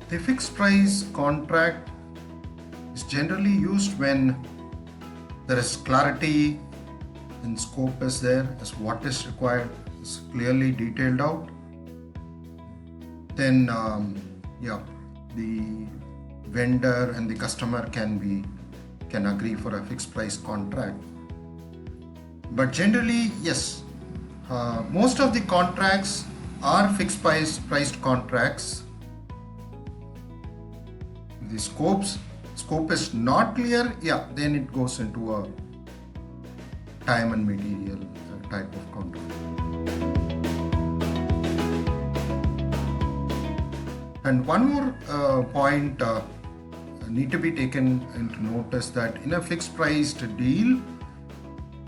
The fixed price contract is generally used when there is clarity and scope is there, as what is required is clearly detailed out. Then the vendor and the customer can agree for a fixed price contract. But generally, yes, most of the contracts are fixed priced contracts. The scope is not clear, then it goes into a time and material type of contract. And one more point need to be taken into notice, that in a fixed priced deal,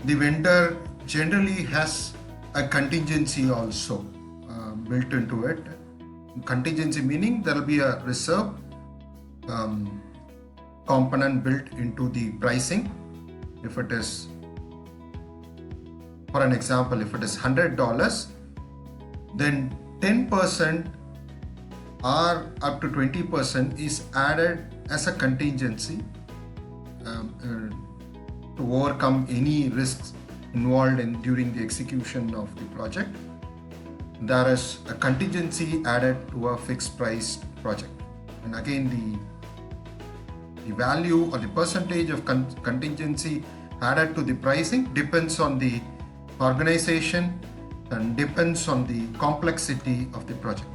the vendor generally has a contingency also built into it. Contingency meaning there will be a reserve component built into the pricing. If it is, for an example, if it is $100, then 10% or up to 20% is added as a contingency to overcome any risks involved during the execution of the project. There is a contingency added to a fixed price project, and again the value or the percentage of contingency added to the pricing depends on the organization and depends on the complexity of the project.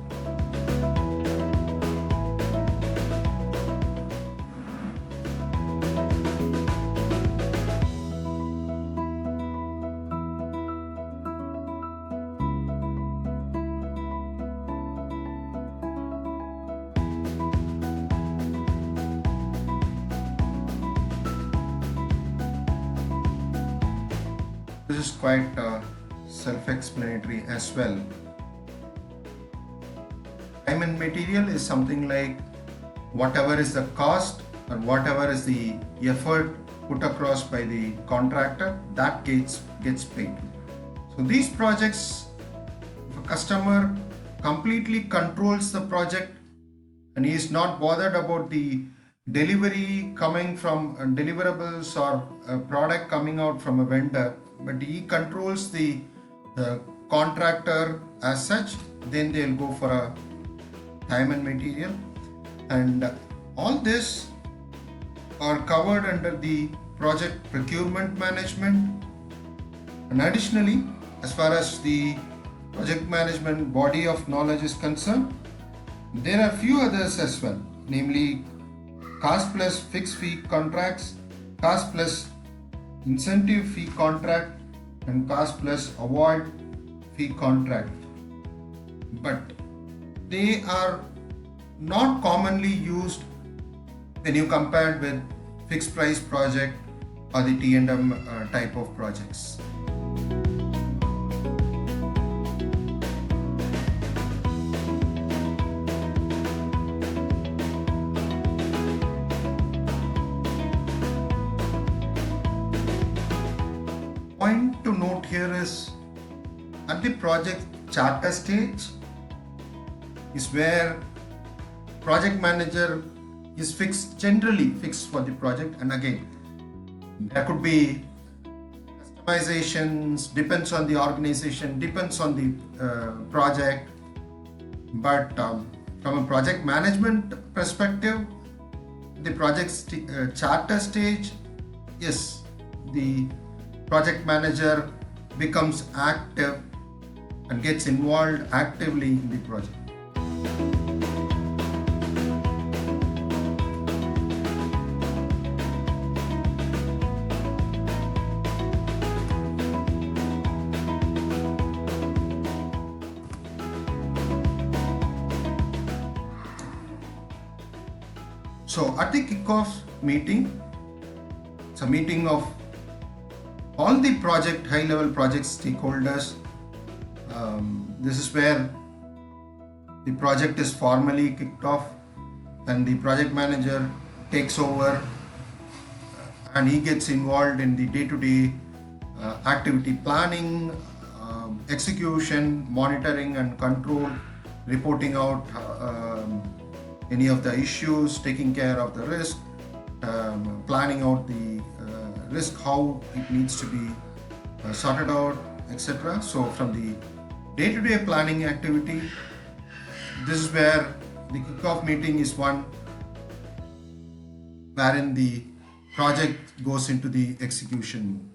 This is quite self-explanatory as well. Time and material is something like whatever is the cost or whatever is the effort put across by the contractor, that gets paid. So these projects, if a customer completely controls the project and he is not bothered about the delivery coming from deliverables or a product coming out from a vendor, but he controls the contractor as such, then they'll go for a time and material. And all this are covered under the project procurement management. And additionally, as far as the project management body of knowledge is concerned, there are few others as well, namely cost plus fixed fee contracts, cost plus incentive fee contract, and cost plus award fee contract. But they are not commonly used when you compare with fixed price project or the T&M type of projects. Point to note here is, at the project charter stage is where project manager is generally fixed for the project, and again there could be customizations, depends on the organization, depends on the project, but from a project management perspective, the project charter stage, yes, the project manager becomes active and gets involved actively in the project. So at the kickoff meeting, it's a meeting of all the high-level project stakeholders. This is where the project is formally kicked off and the project manager takes over and he gets involved in the day-to-day activity planning, execution, monitoring and control, reporting out any of the issues, taking care of the risk, planning out the risk, how it needs to be sorted out, etc. So from the day-to-day planning activity, this is where the kickoff meeting is one wherein the project goes into the execution